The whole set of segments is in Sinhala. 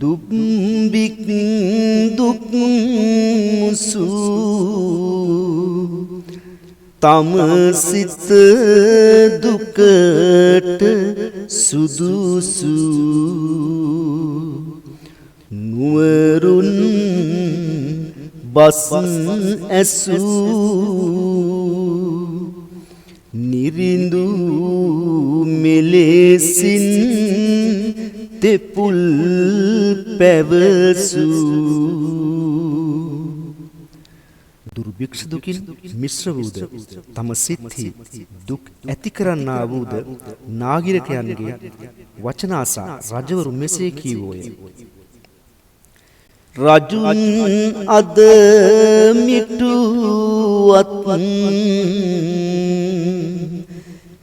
දුබ්බික් දුක් මුසු තම සිත දුකට සුදුසු නුවරුන් බස් ඇසු නිරිඳු මෙලෙසින් තෙපුල් පැවසු දුර්භික්ෂ දුකින් මිශ්‍ර වූද තම සිත්හි දුක් ඇති කරන්නා වූද නාගිරකයන්ගේ වචන ආසා රජවරු මෙසේ කීවෝය. රජුන් අද මිටුවත්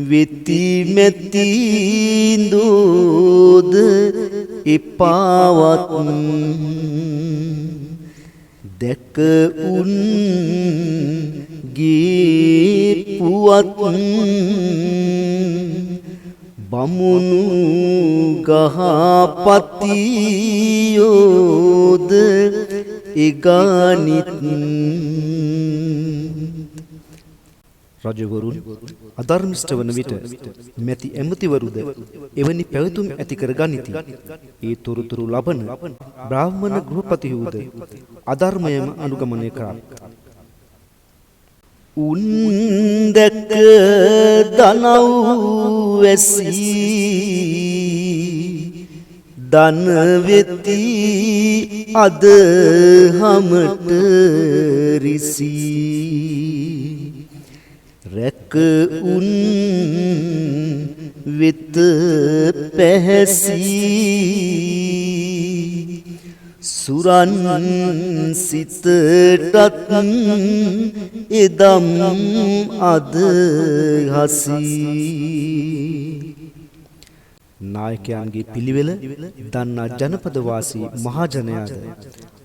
වෙති මෙති දෝද එපාවත් දැක උන් ගේ පුවත් බමුණු ගහපතියෝද එගානිත් රජවරුන් අධර්මිෂ්ඨ වන විට මැති ඇමතිවරුද එවැනි පැවතුම් ඇති කර ගනිති. ඒ තොරතුරු ලබන බ්‍රාහ්මණ ගෘහපතිහුද අධර්මයම අනුගමනය කරා. උන් දැක දනව් වැසි දන වෙති අද හමට රිසි රැක උන් වෙත පැහැසි සුරන් සිතටත් එදම් අද හසි. නායකයන්ගේ පිළිවෙල දන්නා ජනපදවාසී මහජනයාද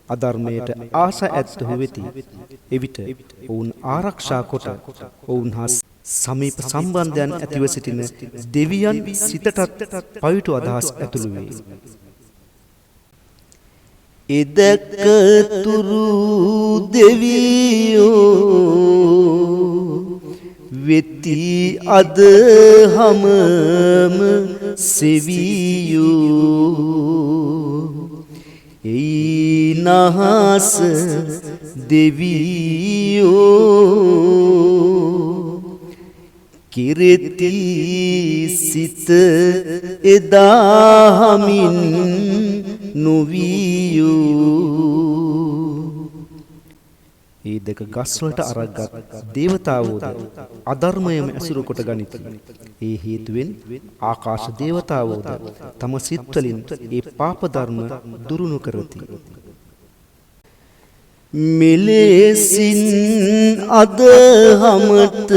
අධර්මයට ආශා ඇත්තහු වෙති. එවිට ඔවුන් ආරක්ෂා කොට ඔවුන් හා සමීප සම්බන්ධයන් ඇතිව සිටින දෙවියන් සිතටත් පවිතු අදහස් ඇතුළු වේ. එදකතුරු දෙවියෝ වෙති අද හමම සෙවියෝ එයි නහස දෙවියෝ කිරෙති සිත එදා හමින් නොවියෝ. ඒ දෙක ගස්වලට අරක්ගත් දේවතාවෝද අධර්මයම ඇසුරු කොට ගනිති. ඒ හේතුවෙන් ආකාශ දේවතාවෝද තම සිත්වලින් ඒ පාප ධර්ම දුරුණු කරති. මෙලෙසින් අද හමත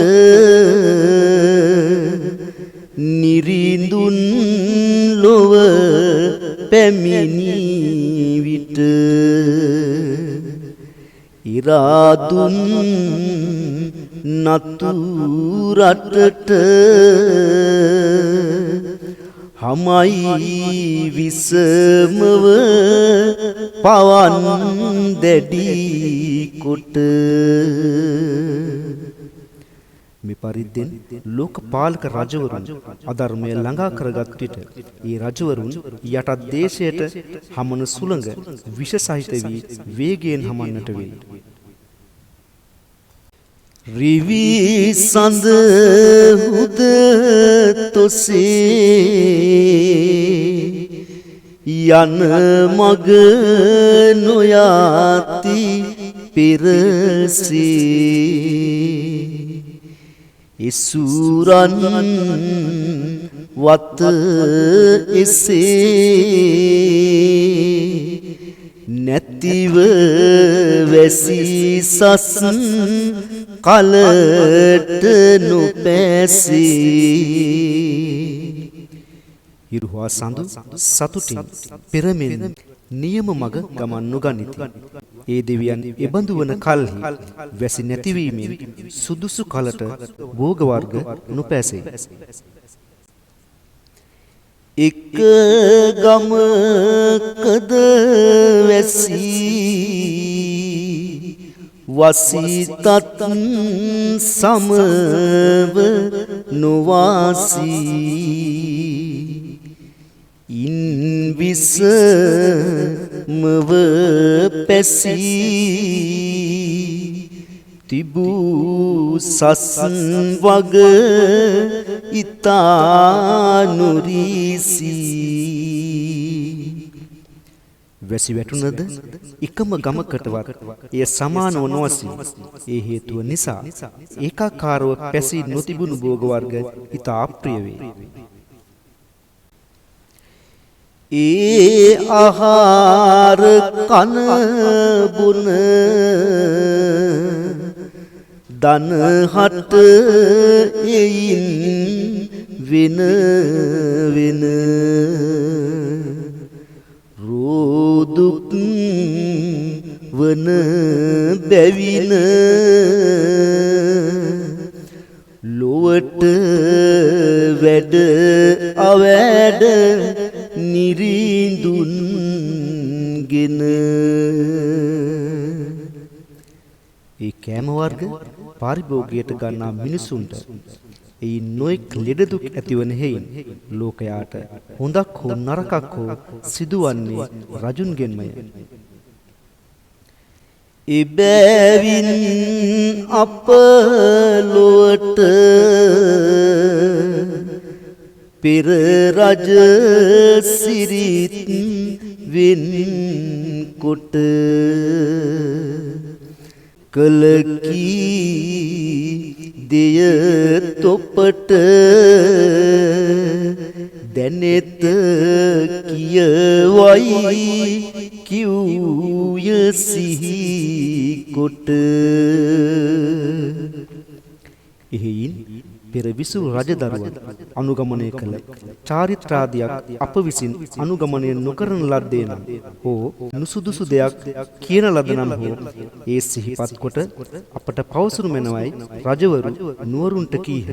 නිරිඳුන් ලොව පැමිණි විට ඉරාදුන් නතු රටට හමයි විසමව පවන් දැඩි කොට. මේ පරිද්දෙන් ලෝකපාලක රජවරුන් අධර්මය ළඟා කරගත් විට ඒ රජවරුන් යටත් දේශයට හමන සුළඟ විෂ සහිත වී වේගයෙන් හමන්නට වේ. රිවි සඳ හුද තොසේ යන මග නොයාති පෙරසේ ඉසුරන් වත එසේ නැතිව වැසි සස් කලට නොපැසී. හිරුවා සඳු සතුටින් පෙරමෙන් නියම මග ගමන් නොගනිති. ඒ දෙවියන් එබඳු වන කල්හි වැසි නැතිවීමෙන් සුදුසු කලට භෝග වර්ග නොපැසෙයි. එක ගමකද වැසී වසිතත් සමව නොවාසී ඉන් විසමව පැසී තිබූ සසන් වග ඉතා නොරීසී වැසි වැටුනද එකම ගමකටවත් එය සමානව නොවසී ඒ හේතුව නිසා ඒකාකාරව පැසී නොතිබුණු භෝග වර්ග ඉතා අප්‍රිය වේ. ඒ ආහාර කන බොන දන හට එයින් වෙන වෙන රෝදුක් වන බැවින ලොවට වැඩ අවැඩ නිරිඳුන්ගෙන ඒ කෑම වර්ග පාරිභෝගයට ගන්නා මිනිසුන්ට ඒ නොයෙක් ලෙඩ දුක් ඇතිවන හේයින් ලෝකයාට හොඳක් හෝ නරකක් හෝ සිදුවන්නේ රජුන්ගෙන්මය. එබැවින් අප ලොවට පෙර රජ සිරිත් වෙන් කොට කලකී දෙය තොපට දැනෙත කියවයි කිව්ය සිහි කොට එහෙයින් පෙර විසු රජදරුවන් අනුගමනය කළ චාරිත්‍රාදියක් අප විසින් අනුගමනය නොකරන ලද්දේ නම් හෝ නුසුදුසු දෙයක් කියන ලද නම් හෝ ඒ සිහිපත් කොට අපට පවසුරු මැනවයි රජවරු නුවරුන්ට කීහ.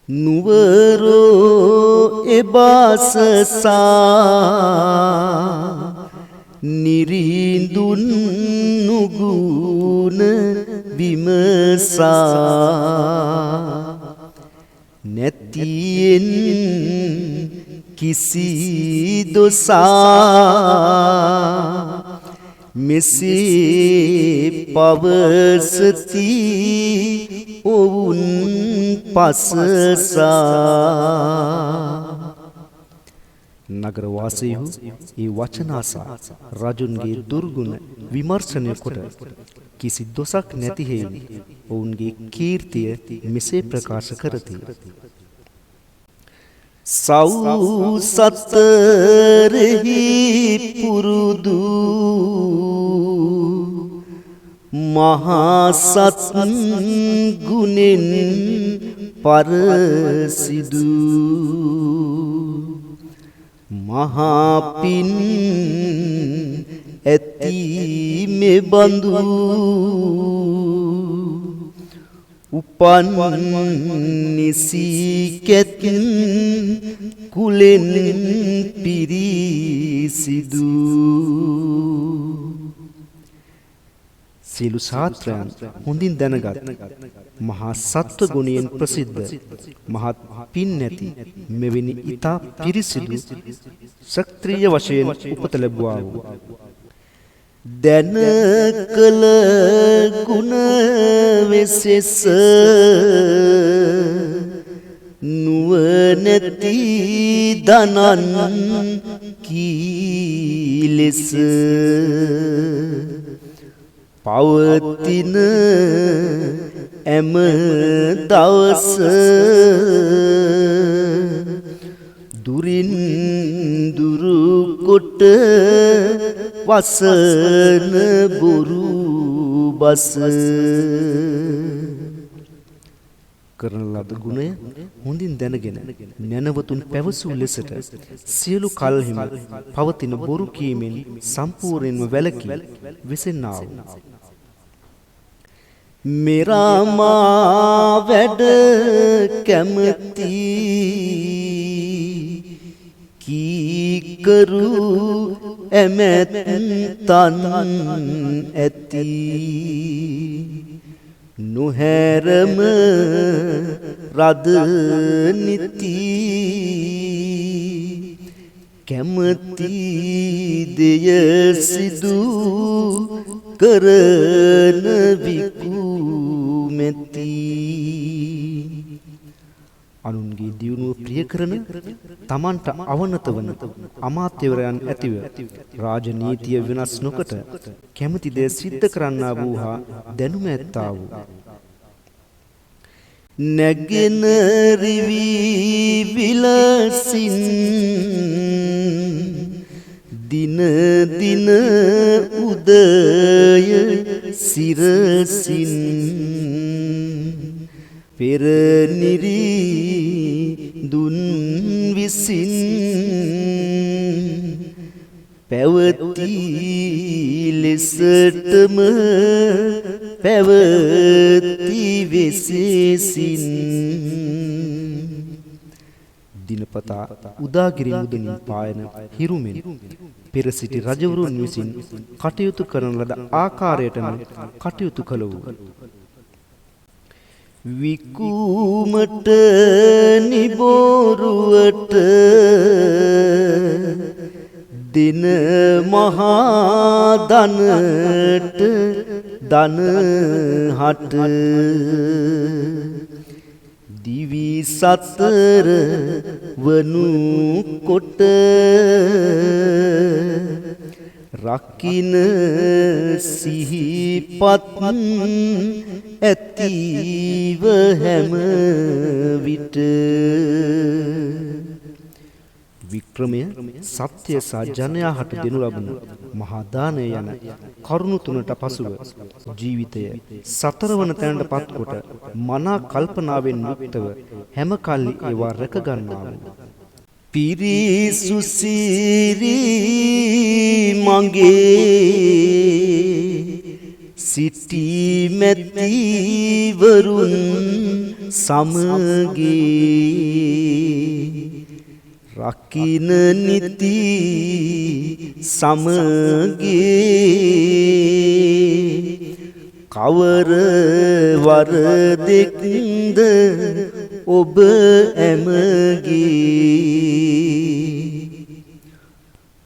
නුවරෝ එබාසසා නිරිඳුන් නුගුණ විමසා නැතියෙන් කිසි දොසා මෙසේ පවසති ඔවුන් පසසා නගරවාසීහු ඒ වචනාසා රජුන්ගේ දුර්ගුණ විමර්ශනය කොට කිසි දොසක් නැති හේයින් ඔවුන්ගේ කීර්තිය මෙසේ ප්‍රකාශ කරති. සෞසතරෙහි පුරුදු මහා සත් ගුණෙන් පරසිදු මහා පින් ඇති මෙබඳු උපන් නිසිකෙත් කුලෙන් පිරිසිදු සියලු ශාස්ත්‍රයන් හොඳින් දැනගත් මහා සත්ව ගුණයෙන් ප්‍රසිද්ධ මහත් පින් නැති මෙවැනි ඊතා පිරිසිදු ශක්‍රීය වශයෙන් උපත ලැබුවා වූ දැන කළ ගුණ විශේෂ නුවණැති දනන් කීලෙස පවතින එම දවස දුරින් දුරු කොට වසන බොරු බස කරන ලද ගුණය හොඳින් දැනගෙන නැනවතුන් පැවසූ ලෙසට සියලු කල්හිම පවතින බොරු කීමෙන් සම්පූර්ණයෙන්ම වැළකී විසෙන්නා වූ මෙරාමා වැඩ කැමති කීකරු ඇමැත්තන් ඇති නොහැරම රද නිති කැමති දෙය සිදු කරන විකුමැති අනුන්ගේ දියුණුව ප්‍රිය කරන තමන්ට අවනත වන අමාත්‍යවරයන් ඇතිව රාජනීතිය වෙනස් නොකොට කැමති දේ සිද්ධ කරන්නා වූ හා දැනුම ඇත්තා වූ නැගෙන රිවි විලසින් දින දින උදය සිරසින් පෙර නිරි දුන් විසින් පැවති ලෙසටම පැවති වෙසෙසින් දිනපතා උදාගිරි මුදනින් පායන හිරුමෙන් පෙර සිටි රජවරුන් විසින් කටයුතු කරන ලද ආකාරයටම කටයුතු කළ වූ විකුමට නිබෝරුවට දින මහා ධනට ධන හට දිවි සතර වනු කොට රකින්න සිහිපත් ඇතිව හැම විට වික්‍රමය සත්‍ය සහ ජනයා හට දෙනු ලබන මහා දානය යන කරුණු තුනට පසුව ජීවිතය සතරවන තැනට පත්කොට මනා කල්පනාවෙන් යුක්තව හැම කල්ලි ඒවා රැක ගන්නා වූ පිරිසුසිරි මගේ සිටි මැතිවරුන් සමගේ රකින්න නිති සමගේ කවර වර දෙක්ද ඔබ ඇමගේ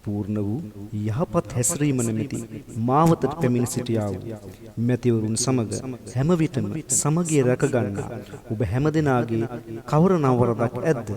පූර්ණ වූ යහපත් හැසිරීම නැමැති මාවතට පැමිණ සිටියා වූ මැතිවරුන් සමග හැම විටම සමගිය රැක ගන්නා ඔබ හැම දෙනාගේ කවර නවරදක් ඇද්ද